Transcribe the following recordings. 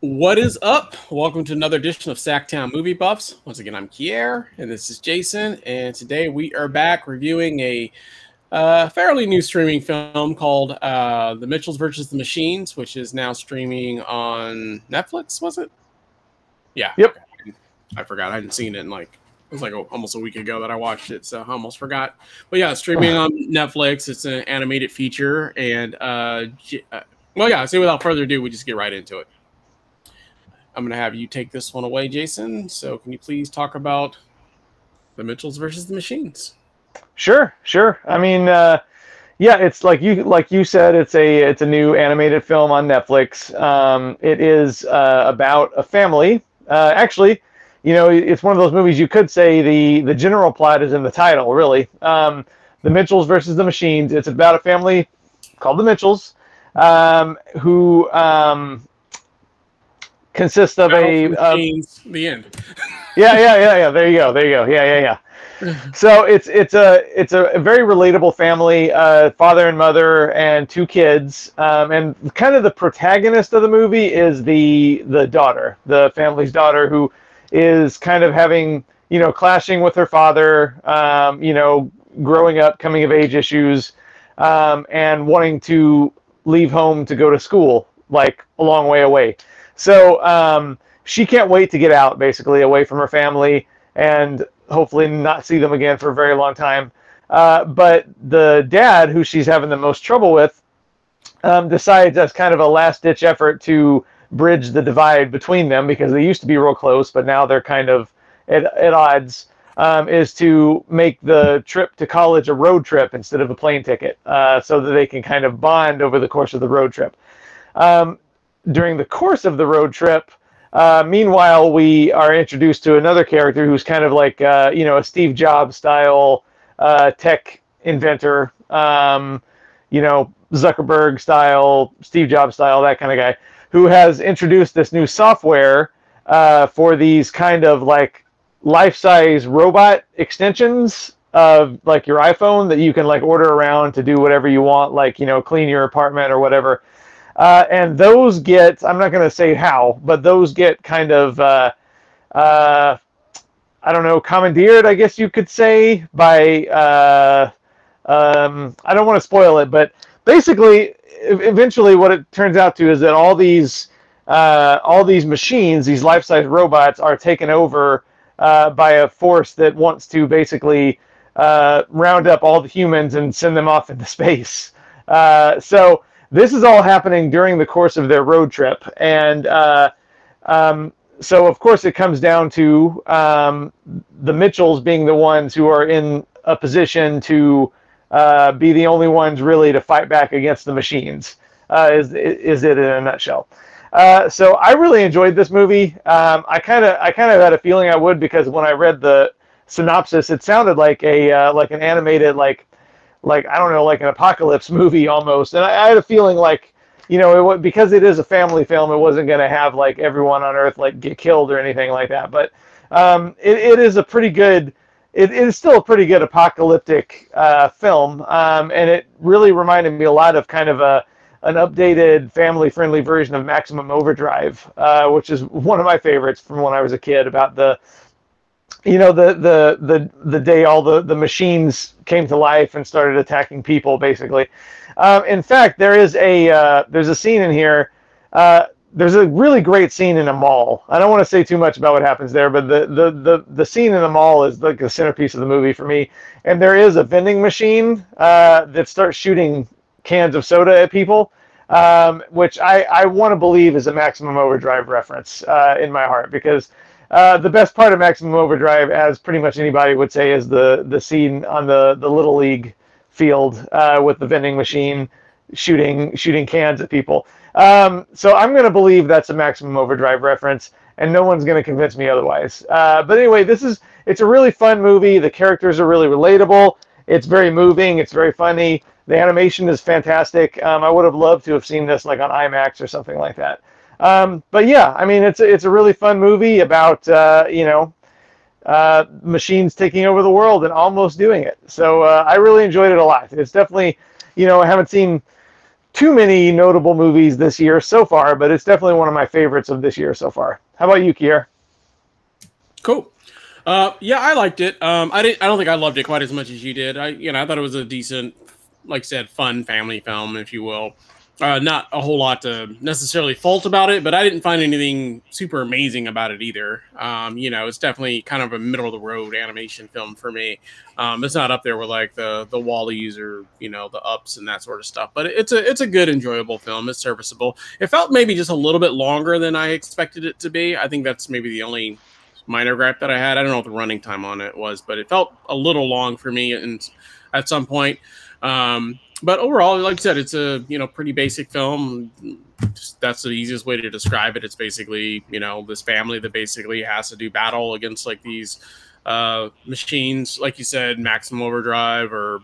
What is up? Welcome to another edition of SacTown Movie Buffs. Once again, I'm Kier, and this is Jason. And today we are back reviewing a fairly new streaming film called The Mitchells versus the Machines, which is now streaming on Netflix. Was it? Yeah. Yep. Okay. I forgot. I hadn't seen it in it was almost a week ago that I watched it, so I almost forgot. But yeah, streaming on Netflix. It's an animated feature, and well, yeah. So without further ado, we just get right into it. I'm going to have you take this one away, Jason. So can you please talk about The Mitchells versus the Machines? Sure. I mean, yeah, it's like you said, it's a new animated film on Netflix. It is about a family. Actually, it's one of those movies you could say the general plot is in the title, really. The Mitchells versus the Machines. It's about a family called the Mitchells who consists of the end. Yeah. There you go. Yeah. So it's a very relatable family, father and mother and two kids, and kind of the protagonist of the movie is the daughter, the family's daughter, who is kind of having clashing with her father, growing up, coming of age issues, and wanting to leave home to go to school, like a long way away. So she can't wait to get out, basically, away from her family and hopefully not see them again for a very long time. But the dad, who she's having the most trouble with, decides as kind of a last-ditch effort to bridge the divide between them, because they used to be real close, but now they're kind of at odds, is to make the trip to college a road trip instead of a plane ticket, so that they can kind of bond over the course of the road trip. During the course of the road trip, meanwhile, we are introduced to another character who's kind of like, a Steve Jobs style tech inventor, Zuckerberg style, Steve Jobs style, that kind of guy, who has introduced this new software for these kind of like life-size robot extensions of like your iPhone that you can like order around to do whatever you want, like, clean your apartment or whatever. And those get, I'm not going to say how, but those get kind of, I don't know, commandeered, I guess you could say, by, I don't want to spoil it, but basically, eventually what it turns out to is that all these machines, these life-size robots, are taken over by a force that wants to basically round up all the humans and send them off into space. So this is all happening during the course of their road trip, and so of course it comes down to the Mitchells being the ones who are in a position to be the only ones really to fight back against the machines. Is it in a nutshell? So I really enjoyed this movie. I kind of had a feeling I would, because when I read the synopsis, it sounded like an animated I don't know, like an apocalypse movie almost. And I had a feeling like, because it is a family film, it wasn't going to have like everyone on Earth like get killed or anything like that. But it is a pretty good, it is still a pretty good apocalyptic film. And it really reminded me a lot of kind of an updated family-friendly version of Maximum Overdrive, which is one of my favorites from when I was a kid, about the day all the machines came to life and started attacking people, basically. In fact, there's a scene in here. There's a really great scene in a mall. I don't want to say too much about what happens there, but the scene in the mall is like the centerpiece of the movie for me. And there is a vending machine that starts shooting cans of soda at people, which I want to believe is a Maximum Overdrive reference in my heart, because the best part of Maximum Overdrive, as pretty much anybody would say, is the scene on the Little League field with the vending machine shooting cans at people. So I'm going to believe that's a Maximum Overdrive reference, and no one's going to convince me otherwise. But anyway, it's a really fun movie. The characters are really relatable. It's very moving. It's very funny. The animation is fantastic. I would have loved to have seen this like on IMAX or something like that. But yeah, I mean, it's a really fun movie about, machines taking over the world and almost doing it. So I really enjoyed it a lot. It's definitely, I haven't seen too many notable movies this year so far, but it's definitely one of my favorites of this year so far. How about you, Kier? Cool. Yeah, I liked it. I don't think I loved it quite as much as you did. I thought it was a decent, like I said, fun family film, if you will. Not a whole lot to necessarily fault about it, but I didn't find anything super amazing about it either. It's definitely kind of a middle of the road animation film for me. It's not up there with like the Wallies or the Ups and that sort of stuff, but it's a good, enjoyable film. It's serviceable. It felt maybe just a little bit longer than I expected it to be. I think that's maybe the only minor gripe that I had. I don't know what the running time on it was, but it felt a little long for me and at some point. But overall, like I said, it's a pretty basic film. That's the easiest way to describe it. It's basically this family that basically has to do battle against like these machines, like you said, Maximum Overdrive or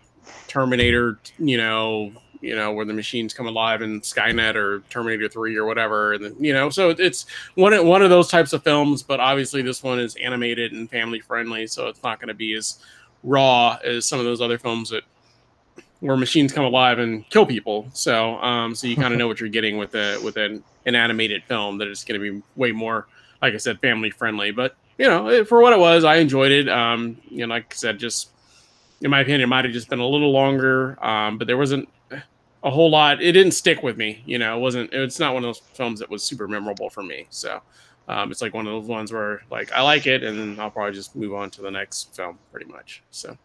Terminator. Where the machines come alive in Skynet or Terminator 3 or whatever, and then, so it's one of those types of films. But obviously, this one is animated and family friendly, so it's not going to be as raw as some of those other films where machines come alive and kill people. So you kind of know what you're getting with an animated film, that it's going to be way more, like I said, family friendly. But for what it was, I enjoyed it. Like I said, just in my opinion, it might have just been a little longer, but there wasn't a whole lot. It didn't stick with me. It's not one of those films that was super memorable for me. So it's like one of those ones where like I like it, and then I'll probably just move on to the next film pretty much. So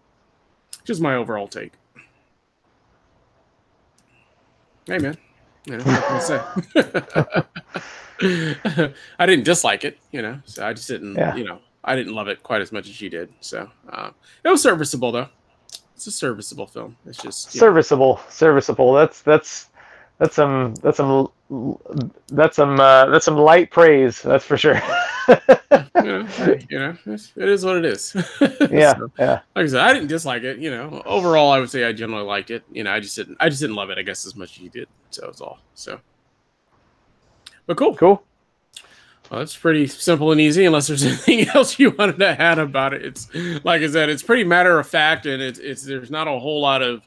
just my overall take. Hey man, what can I say? I didn't dislike it, so I just didn't, I didn't love it quite as much as you did. So it was serviceable though. It's a serviceable film. It's just serviceable. That's some light praise. That's for sure. It is what it is. Yeah, so, yeah. Like I said, I didn't dislike it. Overall, I would say I generally liked it. I just didn't love it, I guess, as much as you did. So it's all. So, but cool. Well, it's pretty simple and easy. Unless there's anything else you wanted to add about it, it's like I said, it's pretty matter of fact, and it's there's not a whole lot of,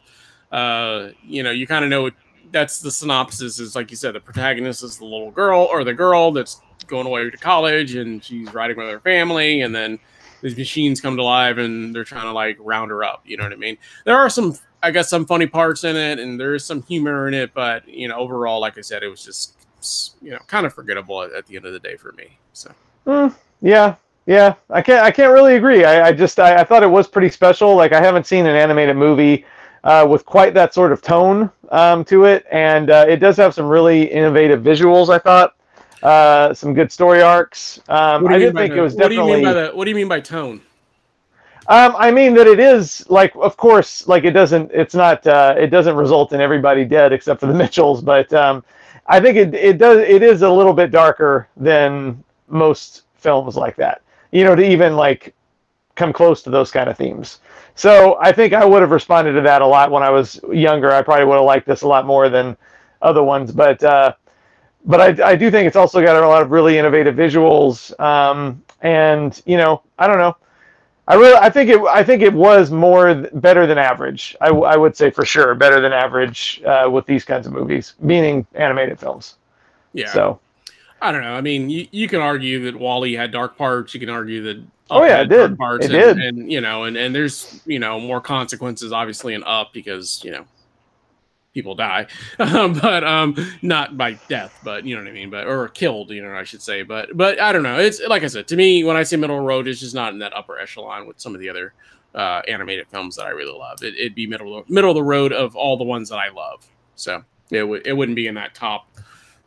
you kind of know. That's the synopsis. Is like you said, the protagonist is the little girl or the girl that's going away to college, and she's riding with her family, and then these machines come to life, and they're trying to like round her up. You know what I mean? There are some funny parts in it, and there is some humor in it, but overall, like I said, it was just kind of forgettable at the end of the day for me. So yeah, I can't really agree. I thought it was pretty special. Like I haven't seen an animated movie with quite that sort of tone to it, and it does have some really innovative visuals. I thought some good story arcs. I did think it was definitely. What do you mean by tone? I mean that it is like, of course, like it doesn't result in everybody dead except for the Mitchells, but I think it is a little bit darker than most films like that. To even like come close to those kind of themes. So I think I would have responded to that a lot when I was younger. I probably would have liked this a lot more than other ones, but I do think it's also got a lot of really innovative visuals. And I don't know. I think it was better than average. I would say for sure better than average with these kinds of movies, meaning animated films. Yeah. So I don't know. I mean, you can argue that WALL-E had dark parts. You can argue that it did. Parts it did. And there's more consequences obviously in Up because people die, but not by death, but you know what I mean, or killed, I should say, but I don't know. It's like I said, to me, when I say middle of the road, it's just not in that upper echelon with some of the other animated films that I really love. It'd be middle of the road of all the ones that I love. So it wouldn't be in that top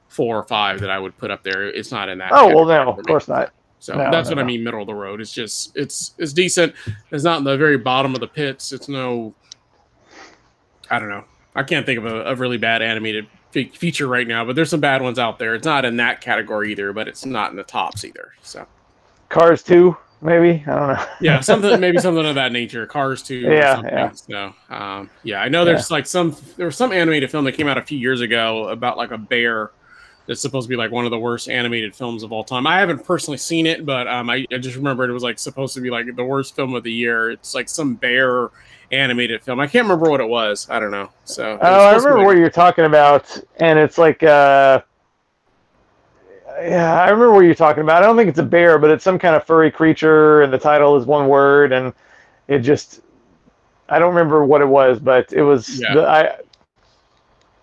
4 or 5 that I would put up there. It's not in that. Oh well, no, of course not. So that's what I mean. Middle of the road. It's just it's decent. It's not in the very bottom of the pits. It's no. I don't know. I can't think of a really bad animated feature right now, but there's some bad ones out there. It's not in that category either, but it's not in the tops either. So, Cars 2, maybe, I don't know. Yeah, maybe something of that nature. Cars 2. Yeah. So, I know there's there was some animated film that came out a few years ago about like a bear it's supposed to be like one of the worst animated films of all time. I haven't personally seen it, but I just remember it was like supposed to be like the worst film of the year. It's like some bear animated film. I can't remember what it was. I don't know. So I remember what you're talking about, and it's like yeah, I remember what you're talking about. I don't think it's a bear, but it's some kind of furry creature, and the title is one word, and it just I don't remember what it was, but it was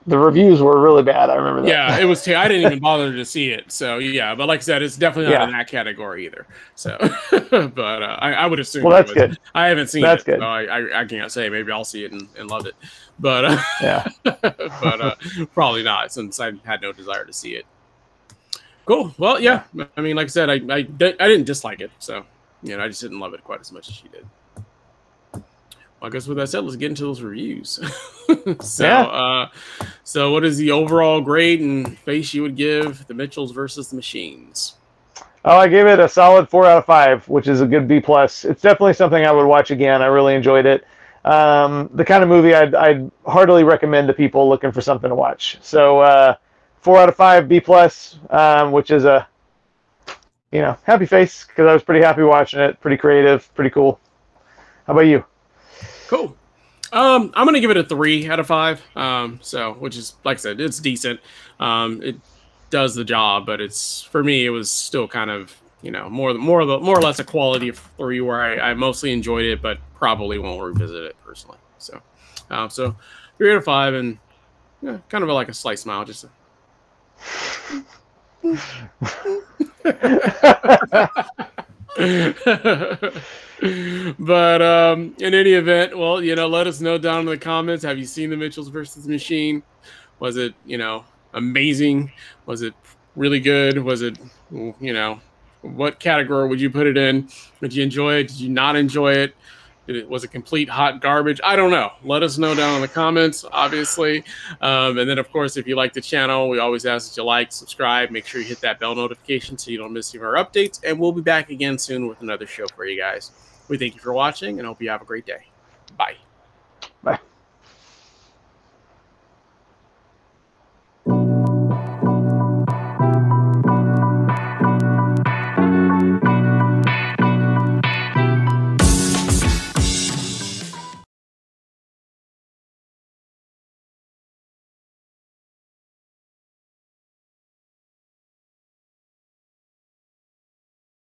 the reviews were really bad. I remember that. Yeah, it was. I didn't even bother to see it. So yeah, but like I said, it's definitely not in that category either. So, but I would assume. Well, that's good. I haven't seen that's it. Good. So I can't say. Maybe I'll see it and love it. But yeah, but probably not, since I had no desire to see it. Cool. Well, yeah. I mean, like I said, I didn't dislike it. So I just didn't love it quite as much as she did. Well, I guess with that said, let's get into those reviews. So what is the overall grade and face you would give The Mitchells versus the Machines? Oh, I gave it a solid 4 out of 5, which is a good B+. It's definitely something I would watch again. I really enjoyed it. The kind of movie I'd heartily recommend to people looking for something to watch. So 4 out of 5, B+, which is a happy face, because I was pretty happy watching it. Pretty creative, pretty cool. How about you? Cool. I'm gonna give it a 3 out of 5. So, which is, like I said, it's decent. It does the job, but for me, it was still kind of more or less a quality of 3, where I mostly enjoyed it, but probably won't revisit it personally. So, 3 out of 5, and kind of like a slight smile, just. But in any event, well, let us know down in the comments. Have you seen The Mitchells versus the Machine? Was it amazing? Was it really good? Was it what category would you put it in? Did you enjoy it? Did you not enjoy it? Was it complete hot garbage? I don't know. Let us know down in the comments, obviously. And then, of course, if you like the channel, we always ask that you like, subscribe, make sure you hit that bell notification so you don't miss any of our updates. And we'll be back again soon with another show for you guys. We thank you for watching and hope you have a great day. Bye.